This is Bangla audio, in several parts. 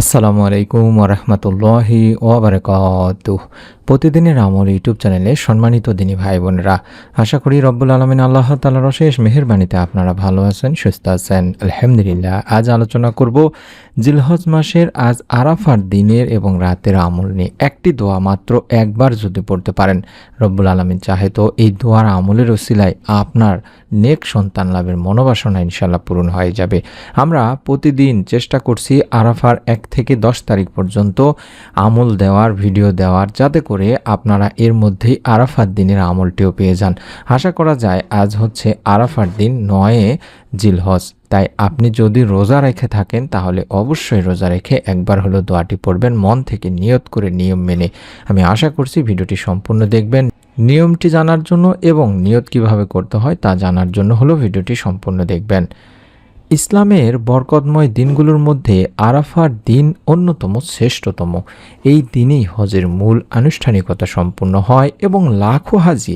আসসালামু আলাইকুম ওরহমতুল্লাহি ওয়াবারাকাতুহ। প্রতিদিনের আমল ইউটিউব চ্যানেলে সম্মানিত দিনী ভাই বোনেরা, আশা করি রব্বুল আলমিন আল্লাহ তাআলার অশেষ মেহেরবানিতে আপনারা ভালো আছেন, সুস্থ আছেন। আলহামদুলিল্লাহ। আজ আলোচনা করব জিলহজ মাসের আজ আরাফার দিনের এবং রাতের আমল নিয়ে। একটি দোয়া মাত্র একবার যদি পড়তে পারেন, রব্বুল আলমিন চাহে তো এই দোয়ার আমলের ওসিলায় আপনার নেক সন্তান লাভের মনোবাসনা ইনশাল্লাহ পূরণ হয়ে যাবে। আমরা প্রতিদিন চেষ্টা করছি আরাফার 1 থেকে 10 তারিখ পর্যন্ত আমল দেওয়ার, ভিডিও দেওয়ার, যাতে করে আপনারা এর মধ্যেই আরাফার দিনের আমলটিও পেয়ে যান। আশা করা যায় আজ হচ্ছে আরাফার দিন 9 জিলহজ। তাই আপনি যদি রোজা রেখে থাকেন তাহলে অবশ্যই রোজা রেখে একবার হলো দোয়াটি পড়বেন, মন থেকে নিয়ত করে নিয়ম মেনে। আমি আশা করছি ভিডিওটি সম্পূর্ণ দেখবেন। নিয়মটি জানার জন্য এবং নিয়ত কিভাবে করতে হয় তা জানার জন্য হলো ভিডিওটি সম্পূর্ণ দেখবেন। ইসলামের বরকতময় দিনগুলোর মধ্যে আরাফার দিন অন্যতম শ্রেষ্ঠতম। এই দিনেই হজের মূল আনুষ্ঠানিকতা সম্পূর্ণ হয় এবং লাখো হাজি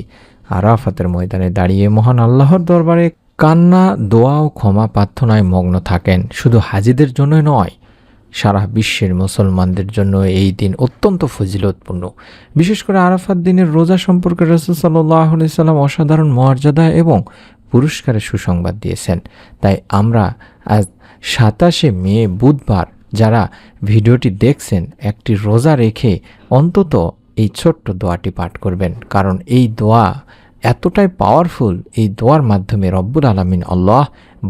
আরাফাতের ময়দানে দাঁড়িয়ে মহান আল্লাহর দরবারে কান্না, দোয়া ও ক্ষমা প্রার্থনায় মগ্ন থাকেন। শুধু হাজিদের জন্য নয়, সারা বিশ্বের মুসলমানদের জন্য এই দিন অত্যন্ত ফজিলতপূর্ণ। বিশেষ করে আরাফাত দিনের রোজা সম্পর্কে রাসূল সাল্লাল্লাহু আলাইহি সাল্লাম অসাধারণ মর্যাদা এবং পুরস্কারের সুসংবাদ দিয়েছেন। তাই আমরা আজ 27 মে বুধবার যারা ভিডিওটি দেখছেন, একটি রোজা রেখে অন্তত এই ছোট্ট দোয়াটি পাঠ করবেন, কারণ এই দোয়া এতটাই পাওয়ারফুল। এই দোয়ার মাধ্যমে রব্বুল আলামিন আল্লাহ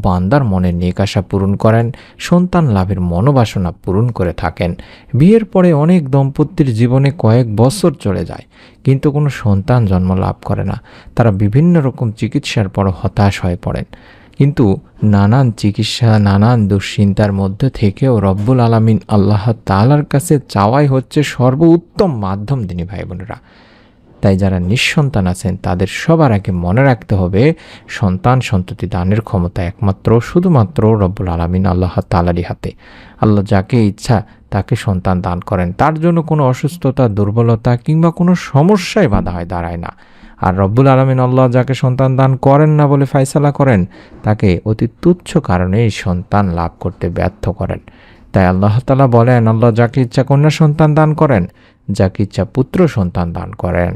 বান্দার মনের নেক আশা পূরণ করেন, সন্তান লাভের মনোবাসনা পূরণ করে থাকেন। বিয়ের পরে অনেক দম্পতির জীবনে কয়েক বছর চলে যায়, কিন্তু কোনো সন্তান জন্ম লাভ করে না। তারা বিভিন্ন রকম চিকিৎসার পর হতাশ হয়ে পড়েন, কিন্তু নানান চিকিৎসা, নানান দুশ্চিন্তার মধ্যে থেকেও রব্বুল আলামিন আল্লাহ তাআলার কাছে চাওয়াই হচ্ছে সর্বোত্তম মাধ্যম দিনী ভাই বোনেরা। তাই যারা নিঃসন্তান আছেন তাদের সবার আগে মনে রাখতে হবে, সন্তান সন্ততি দানের ক্ষমতা একমাত্র শুধুমাত্র রব্বুল আলামিন আল্লাহ তাআলারই হাতে। আল্লাহ যাকে ইচ্ছা তাকে সন্তান দান করেন, তার জন্য কোনো অসুস্থতা, দুর্বলতা কিংবা কোনো সমস্যায় বাধা হয় দাঁড়ায় না। আর রব্বুল আলামিন আল্লাহ যাকে সন্তান দান করেন না বলে ফায়সালা করেন, তাকে অতি তুচ্ছ কারণেই সন্তান লাভ করতে ব্যর্থ করেন। তাই আল্লাহ তাআলা বলেন, আল্লাহ যাকে ইচ্ছা কন্যা সন্তান দান করেন, যাকে ইচ্ছা পুত্র সন্তান দান করেন,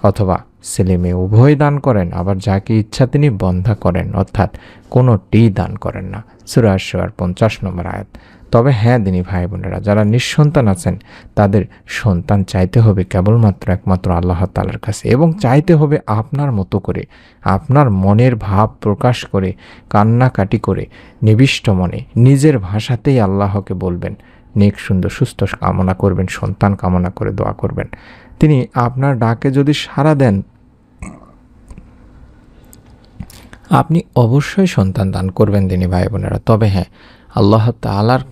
অথবা ছেলে মেয়ে উভয় দান করেন, আবার যাকে ইচ্ছা তিনি বন্ধা করেন, অর্থাৎ কোনোটি দান করেন না। সূরা আশ-শুআরা 50 নম্বর আয়াত। তবে হ্যাঁ দিনী ভাই বোনেরা, যারা নিঃসন্তান আছেন তাদের সন্তান চাইতে হবে কেবলমাত্র একমাত্র আল্লাহ তাআলার কাছে, এবং চাইতে হবে আপনার মতো করে, আপনার মনের ভাব প্রকাশ করে, কান্নাকাটি করে, নিবিষ্ট মনে নিজের ভাষাতেই আল্লাহকে বলবেন, নেক সুন্দর সুস্থ কামনা করবেন, সন্তান কামনা করে দোয়া করবেন। তিনি আপনার ডাকে যদি সাড়া দেন, আপনি অবশ্যই সন্তান দান করবেন দিনী ভাই বোনেরা। তবে হ্যাঁ, আল্লাহ তাআলার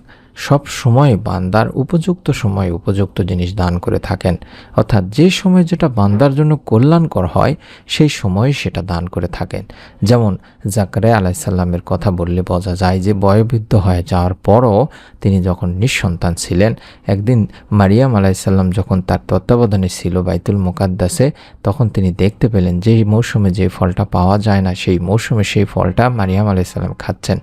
সব সময় বান্দার উপযুক্ত সময় উপযুক্ত জিনিস দান করে থাকেন, অর্থাৎ যে সময় যেটা বান্দার জন্য কল্যাণকর হয় সেই সময় সেটা দান করে থাকেন। যেমন জাকারিয়া আলাইহিস সালামের কথা বললে বোঝা যায় যে বয়োবৃদ্ধ হয়ে যাওয়ার পরও তিনি যখন নিঃসন্তান ছিলেন, একদিন মারিয়াম আলাইহিস সালাম যখন তার তত্ত্বাবধানে ছিল বাইতুল মুকাদ্দাসে, তখন তিনি দেখতে পেলেন যে মৌসুমে যে ফলটা পাওয়া যায় না, সেই মৌসুমে সেই ফলটা মারিয়াম আলাইহিস সালাম খাচ্ছেন।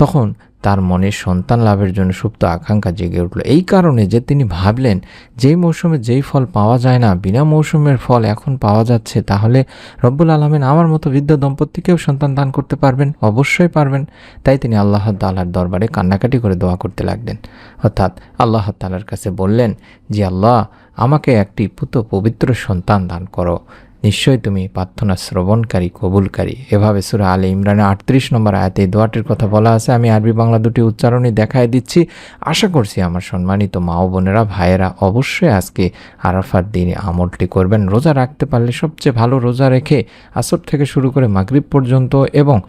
তখন তার মনে সন্তান লাভের জন্য সুপ্ত আকাঙ্ক্ষা জেগে উঠল, এই কারণে যে তিনি ভাবলেন যেই মৌসুমে যেই ফল পাওয়া যায় না, বিনা মৌসুমের ফল এখন পাওয়া যাচ্ছে, তাহলে রব্বুল আলামিন আমার মতো বৃদ্ধ দম্পতিকেও সন্তান দান করতে পারবেন, অবশ্যই পারবেন। তাই তিনি আল্লাহ তাআলার দরবারে কান্নাকাটি করে দোয়া করতে লাগলেন, অর্থাৎ আল্লাহ তাআলার কাছে বললেন যে আল্লাহ, আমাকে একটি পবিত্র সন্তান দান করো, নিশ্চয়ই তুমি প্রার্থনা শ্রবণকারী, কবুলকারী। এভাবে সূরা আলে ইমরানে 38 নম্বর আয়াতে এই দোয়াটির কথা বলা আছে। আমি আরবি বাংলা দুটি উচ্চারণই দেখায় দিচ্ছি। আশা করছি আমার সম্মানিত মা ও বোনেরা, ভাইয়েরা অবশ্যই আজকে আরাফার দিনে আমলটি করবেন। রোজা রাখতে পারলে সবচেয়ে ভালো, রোজা রেখে আসর থেকে শুরু করে মাগরিব পর্যন্ত এবং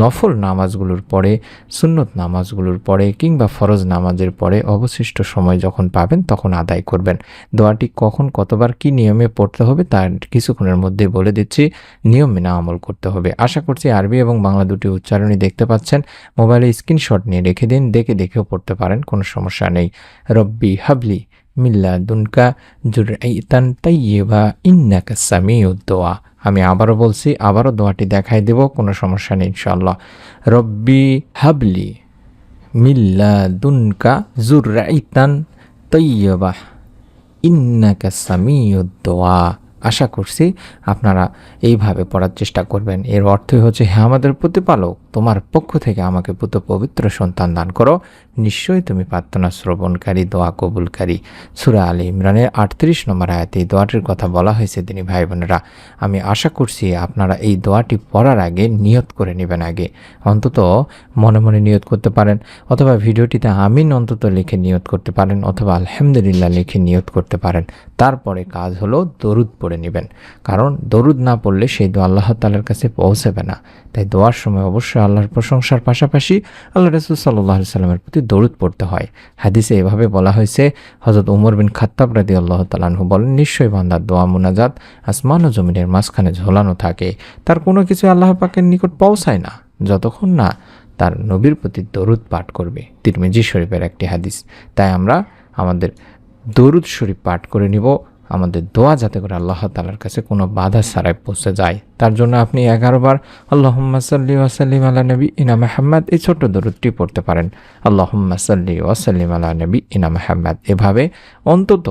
নফল নামাজগুলোর পরে, সুন্নত নামাজগুলোর পরে কিংবা ফরজ নামাজের পরে অবশিষ্ট সময় যখন পাবেন তখন আদায় করবেন। দোয়াটি কখন কতবার কি নিয়মে পড়তে হবে তা কিছুক্ষণের মধ্যে বলে দিচ্ছি। নিয়ম মেনে আমল করতে হবে। আশা করছি আরবি এবং বাংলা দুটি উচ্চারণই দেখতে পাচ্ছেন। মোবাইলে স্ক্রিনশট নিয়ে রেখে দিন, দেখেও পড়তে পারেন, কোনো সমস্যা নেই। রব্বি হাবলি মিল্লাদুনকা যুররিয়াতান তাইয়্যিবা ইন্নাকা সামিউদ দোয়া। আমি আবারও বলছি, আবারও দোয়াটি দেখাই দেব, কোনো সমস্যা নেই ইনশাআল্লাহ। রব্বি হাবলি মিল্লাদুনকা যুররাইতান তাইয়্যিবাহ ইন্নাকা সামিউদ দুআ। আশা করছি আপনারা এইভাবে পড়ার চেষ্টা করবেন। এর অর্থই হচ্ছে, হে আমাদের প্রতিপালক, তোমার পক্ষ থেকে আমাকে পুত্র পবিত্র সন্তান দান করো, নিশ্চয়ই তুমি প্রার্থনা শ্রবণকারী, দোয়া কবুলকারী। সূরা আলী ইমরানের 38 নম্বর আয়াতে এই দোয়াটির কথা বলা হয়েছে। তিনি ভাই বোনেরা, আমি আশা করছি আপনারা এই দোয়াটি পড়ার আগে নিয়ত করে নেবেন। আগে অন্তত মনে মনে নিয়ত করতে পারেন, অথবা ভিডিওটিতে আমিন অন্তত লিখে নিয়ত করতে পারেন, অথবা আলহামদুলিল্লাহ লিখে নিয়ত করতে পারেন। তারপরে কাজ হলো দরুদ পড়ে নেবেন, কারণ দরুদ না পড়লে সেই দোয়া আল্লাহ তাআলার কাছে পৌঁছাবে না। তাই দোয়ার সময় অবশ্যই আল্লাহর প্রশংসার পাশাপাশি আল্লাহ রাসূল সাল্লাল্লাহু আলাইহি সাল্লামের প্রতি দরুদ পড়তে হয়। হাদিসে এভাবে বলা হয়েছে, হযরত ওমর বিন খাত্তাব রাদিয়াল্লাহু তাআলা আনহু বলেন, নিশ্চয়ই বান্দার দোয়া মুনাজাত আসমান ও জমিনের মাঝখানে ঝোলানো থাকে, তার কোনো কিছু আল্লাহ পাকের নিকট পৌঁছায় না যতক্ষণ না তার নবীর প্রতি দরুদ পাঠ করবে। তিরমিজি শরীফের একটি হাদিস। তাই আমরা আমাদের দরুদ শরীফ পাঠ করে নিব, আমাদের দোয়া যাতে করে আল্লাহ তাআলার কাছে কোনো বাধা ছাড়াই পৌঁছে যায়। তার জন্য আপনি 11 বার আল্লাহুম্মা সাল্লি ওয়া সাল্লিম আলা নবিয়িনা মুহাম্মদ এই ছোট্ট দরুদটি পড়তে পারেন। আল্লাহুম্মা সাল্লি ওয়া সাল্লিম আলা নবিয়িনা মুহাম্মদ এভাবে অন্তত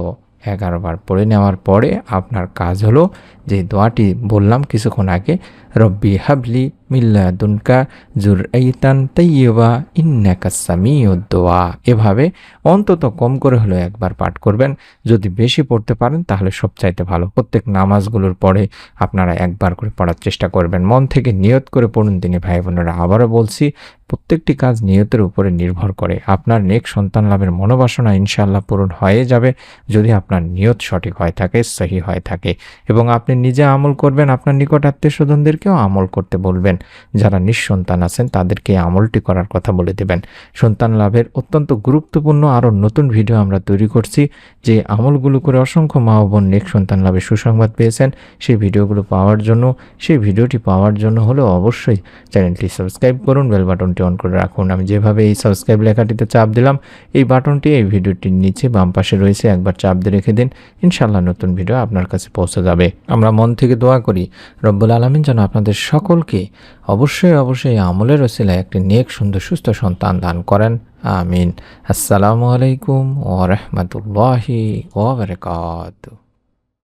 11 বার পড়ে নেওয়ার পরে আপনার কাজ হলো যে দোয়াটি বললাম কিছুক্ষণ আগে, রব্বি হাবলি মিল্লাদুনকা যুররাইতান তাইয়্যিবা ইন্নাকা সামিউদ দুআ, এভাবে অন্তত কম করে হলো একবার পাঠ করবেন। যদি বেশি পড়তে পারেন তাহলে সবচাইতে ভালো। প্রত্যেক নামাজগুলোর পরে আপনারা একবার করে পড়ার চেষ্টা করবেন। মন থেকে নিয়ত করে পড়ুন তিনি ভাই বোনেরা। আবারও বলছি, প্রত্যেকটি কাজ নিয়তের উপরে নির্ভর করে। আপনার নেক সন্তান লাভের মনোবাসনা ইনশাআল্লাহ পূরণ হয়ে যাবে যদি আপনার নিয়ত সঠিক হয়ে থাকে, সহি হয়ে থাকে, এবং আপনি নিজে আমল করবেন, আপনার নিকট আত্মীয় স্বজনদেরকেও আমল করতে বলবেন। যারা নিঃসন্তান আছেন তাদেরকে আমলটি করার কথা বলে দেবেন। সন্তান লাভের অত্যন্ত গুরুত্বপূর্ণ আরও নতুন ভিডিও আমরা তৈরি করছি, যে আমলগুলো করে অসংখ্য মা ও বোন নেক সন্তান লাভের সুসংবাদ পেয়েছেন। সেই ভিডিওগুলো পাওয়ার জন্য, সেই ভিডিওটি পাওয়ার জন্য হলে অবশ্যই চ্যানেলটি সাবস্ক্রাইব করুন, বেল বাটনটি অন করে রাখুন। আমি যেভাবে এই সাবস্ক্রাইব লেখাটিতে চাপ দিলাম, এই বাটনটি এই ভিডিওটির নিচে বাম পাশে রয়েছে, একবার চাপ দিয়ে রেখে দিন। ইনশাআল্লাহ নতুন ভিডিও আপনার কাছে পৌঁছে যাবে। আমরা মন থেকে দোয়া করি রব্বুল আলামিন যেন আপনাদের সকলকে অবশ্যই আমলের ওসিলায় একটি নেক সুন্দর সুস্থ সন্তান দান করেন। আমিন। আসসালামু আলাইকুম ওয়া রাহমাতুল্লাহি ওয়া বারাকাতুহু।